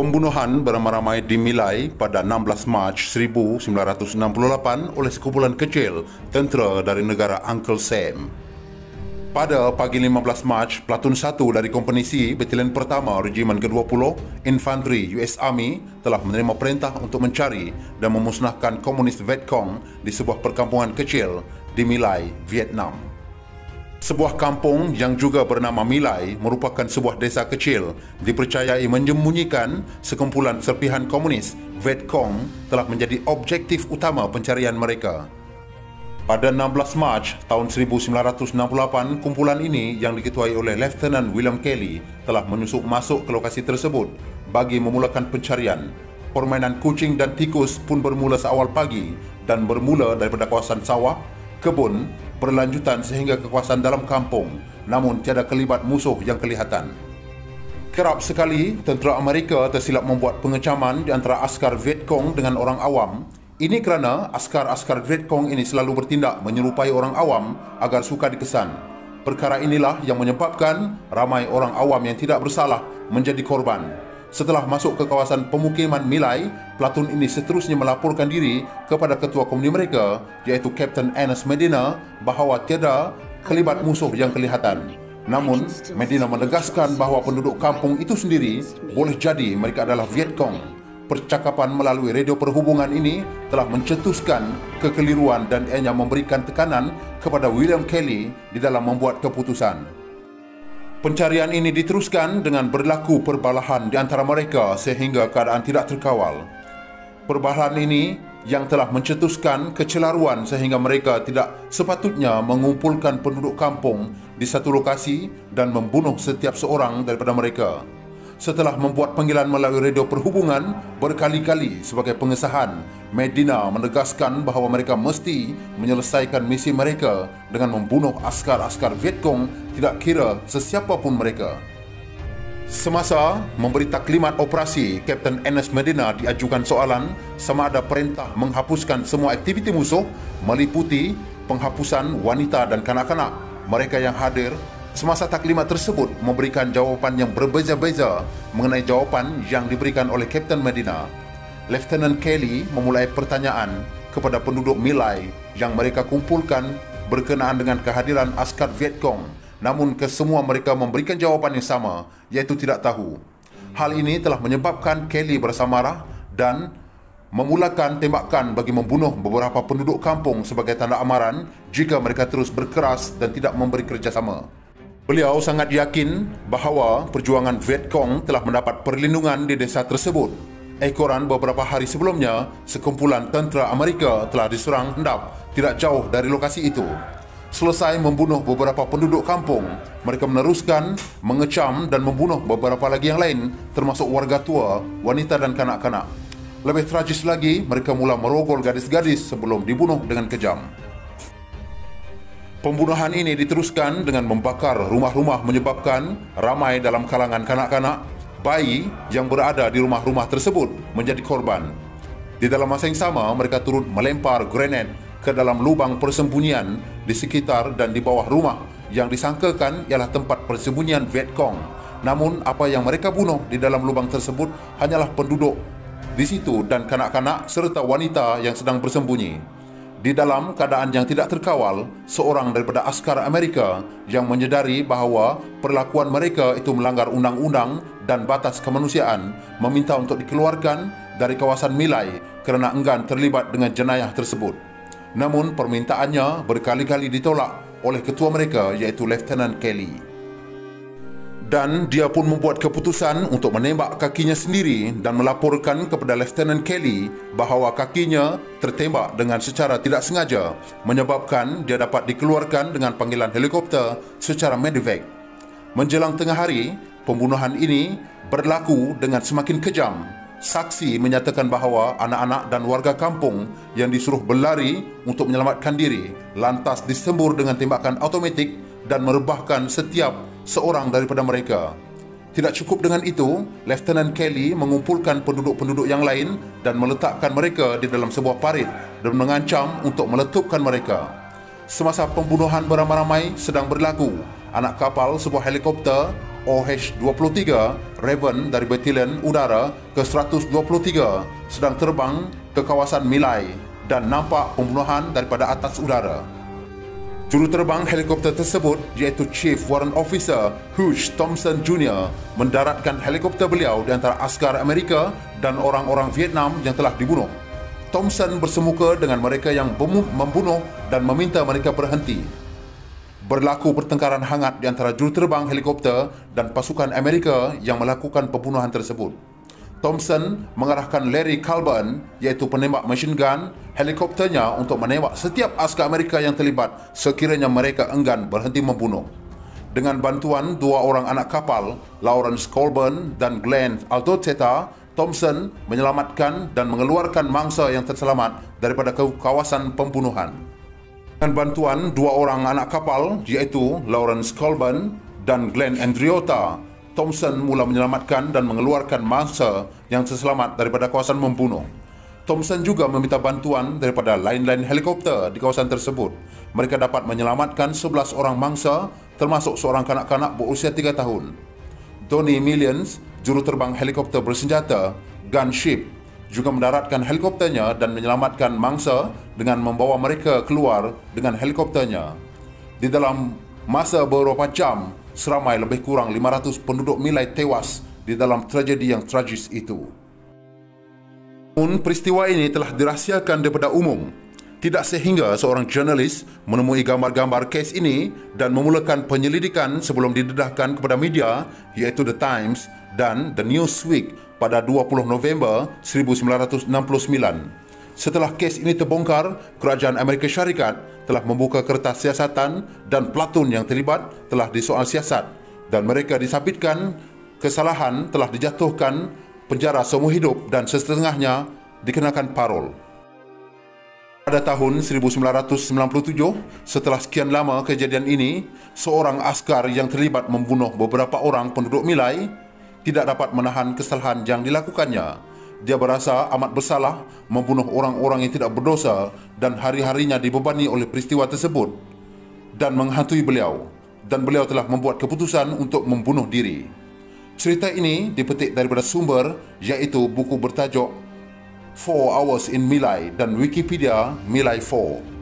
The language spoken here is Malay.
Pembunuhan beramai-ramai dimulai pada 16 Mac 1968 oleh sekumpulan kecil tentera dari negara Uncle Sam. Pada pagi 15 Mac, Platoon 1 dari Kompeni C, Batalion Pertama Regimen ke-20, Infantry US Army telah menerima perintah untuk mencari dan memusnahkan komunis Vietcong di sebuah perkampungan kecil di My Lai, Vietnam. Sebuah kampung yang juga bernama My Lai merupakan sebuah desa kecil dipercayai menyembunyikan sekumpulan serpihan komunis Vietcong telah menjadi objektif utama pencarian mereka. Pada 16 Mac tahun 1968, kumpulan ini yang diketuai oleh Lieutenant William Kelly telah menyusup masuk ke lokasi tersebut bagi memulakan pencarian. Permainan kucing dan tikus pun bermula seawal pagi dan bermula daripada kawasan sawah, kebun, berlanjutan sehingga ke kawasan dalam kampung, namun tiada kelibat musuh yang kelihatan. Kerap sekali tentera Amerika tersilap membuat pengecaman di antara askar Vietcong dengan orang awam. Ini kerana askar-askar Vietcong ini selalu bertindak menyerupai orang awam agar suka dikesan. Perkara inilah yang menyebabkan ramai orang awam yang tidak bersalah menjadi korban. Setelah masuk ke kawasan pemukiman My Lai, Platoon ini seterusnya melaporkan diri kepada ketua komuni mereka, iaitu Kapten Ernest Medina, bahawa tiada kelibat musuh yang kelihatan. Namun, Medina menegaskan bahawa penduduk kampung itu sendiri boleh jadi mereka adalah Vietcong. Percakapan melalui radio perhubungan ini telah mencetuskan kekeliruan dan ianya memberikan tekanan kepada William Kelly di dalam membuat keputusan. Pencarian ini diteruskan dengan berlaku perbalahan di antara mereka sehingga keadaan tidak terkawal. Perbalahan ini yang telah mencetuskan kecelaruan sehingga mereka tidak sepatutnya mengumpulkan penduduk kampung di satu lokasi dan membunuh setiap seorang daripada mereka. Setelah membuat panggilan melalui radio perhubungan berkali-kali sebagai pengesahan, Medina menegaskan bahawa mereka mesti menyelesaikan misi mereka dengan membunuh askar-askar Vietcong tidak kira sesiapa pun mereka. Semasa memberi taklimat operasi, Kapten Ernest Medina diajukan soalan sama ada perintah menghapuskan semua aktiviti musuh meliputi penghapusan wanita dan kanak-kanak. Mereka yang hadir semasa taklimat tersebut memberikan jawapan yang berbeza-beza mengenai jawapan yang diberikan oleh Kapten Medina. Lieutenant Kelly memulai pertanyaan kepada penduduk My Lai yang mereka kumpulkan berkenaan dengan kehadiran askar Vietcong, namun kesemua mereka memberikan jawapan yang sama, iaitu tidak tahu. Hal ini telah menyebabkan Kelly berasa marah dan memulakan tembakan bagi membunuh beberapa penduduk kampung sebagai tanda amaran jika mereka terus berkeras dan tidak memberi kerjasama. Beliau sangat yakin bahawa perjuangan Vietcong telah mendapat perlindungan di desa tersebut. Ekoran beberapa hari sebelumnya, sekumpulan tentera Amerika telah diserang hendap tidak jauh dari lokasi itu. Selesai membunuh beberapa penduduk kampung, mereka meneruskan mengecam dan membunuh beberapa lagi yang lain, termasuk warga tua, wanita dan kanak-kanak. Lebih tragis lagi, mereka mula merogol gadis-gadis sebelum dibunuh dengan kejam. Pembunuhan ini diteruskan dengan membakar rumah-rumah menyebabkan ramai dalam kalangan kanak-kanak, bayi yang berada di rumah-rumah tersebut menjadi korban. Di dalam masa yang sama, mereka turut melempar granat ke dalam lubang persembunyian di sekitar dan di bawah rumah yang disangkakan ialah tempat persembunyian Vietcong. Namun, apa yang mereka bunuh di dalam lubang tersebut hanyalah penduduk di situ dan kanak-kanak serta wanita yang sedang bersembunyi. Di dalam keadaan yang tidak terkawal, seorang daripada askar Amerika yang menyedari bahawa perlakuan mereka itu melanggar undang-undang dan batas kemanusiaan meminta untuk dikeluarkan dari kawasan My Lai kerana enggan terlibat dengan jenayah tersebut. Namun permintaannya berkali-kali ditolak oleh ketua mereka, iaitu Lieutenant Kelly. Dan dia pun membuat keputusan untuk menembak kakinya sendiri dan melaporkan kepada Lieutenant Kelly bahawa kakinya tertembak dengan secara tidak sengaja, menyebabkan dia dapat dikeluarkan dengan panggilan helikopter secara medevac. Menjelang tengah hari, pembunuhan ini berlaku dengan semakin kejam. Saksi menyatakan bahawa anak-anak dan warga kampung yang disuruh berlari untuk menyelamatkan diri lantas disembur dengan tembakan automatik dan merebahkan setiap seorang daripada mereka. Tidak cukup dengan itu, Lieutenant Kelly mengumpulkan penduduk-penduduk yang lain dan meletakkan mereka di dalam sebuah parit dan mengancam untuk meletupkan mereka. Semasa pembunuhan beramai-ramai sedang berlaku, anak kapal sebuah helikopter OH-23 Raven dari Batalion Udara ke-123 sedang terbang ke kawasan Milai dan nampak pembunuhan daripada atas udara. Juruterbang helikopter tersebut iaitu Chief Warrant Officer Hugh Thompson Jr. mendaratkan helikopter beliau di antara askar Amerika dan orang-orang Vietnam yang telah dibunuh. Thompson bersemuka dengan mereka yang membunuh dan meminta mereka berhenti. Berlaku pertengkaran hangat di antara juruterbang helikopter dan pasukan Amerika yang melakukan pembunuhan tersebut. Thompson mengarahkan Larry Colburn, iaitu penembak machine gun, helikopternya untuk menembak setiap askar Amerika yang terlibat sekiranya mereka enggan berhenti membunuh. Dengan bantuan dua orang anak kapal, Lawrence Colburn dan Glenn Altoteter, Thompson menyelamatkan dan mengeluarkan mangsa yang terselamat daripada kawasan pembunuhan. Dengan bantuan dua orang anak kapal, iaitu Lawrence Colburn dan Glenn Andriota, Thompson mula menyelamatkan dan mengeluarkan mangsa yang terselamat daripada kawasan membunuh. Thompson juga meminta bantuan daripada lain-lain helikopter di kawasan tersebut. Mereka dapat menyelamatkan 11 orang mangsa, termasuk seorang kanak-kanak berusia 3 tahun. Tony Millions, juruterbang helikopter bersenjata Gunship, juga mendaratkan helikopternya dan menyelamatkan mangsa dengan membawa mereka keluar dengan helikopternya. Di dalam masa beberapa jam, seramai lebih kurang 500 penduduk Milai tewas di dalam tragedi yang tragis itu. Namun, peristiwa ini telah dirahsiakan daripada umum. Tidak sehingga seorang jurnalis menemui gambar-gambar kes ini dan memulakan penyelidikan sebelum didedahkan kepada media, iaitu The Times dan The Newsweek pada 20 November 1969. Setelah kes ini terbongkar, kerajaan Amerika Syarikat telah membuka kertas siasatan dan platoon yang terlibat telah disoal siasat dan mereka disabitkan kesalahan telah dijatuhkan penjara seumur hidup dan setengahnya dikenakan parol. Pada tahun 1997, setelah sekian lama kejadian ini, seorang askar yang terlibat membunuh beberapa orang penduduk Milai tidak dapat menahan kesalahan yang dilakukannya. Dia berasa amat bersalah membunuh orang-orang yang tidak berdosa dan hari-harinya dibebani oleh peristiwa tersebut dan menghantui beliau, dan beliau telah membuat keputusan untuk membunuh diri. Cerita ini dipetik daripada sumber iaitu buku bertajuk 4 Hours in Milai dan Wikipedia Milai 4.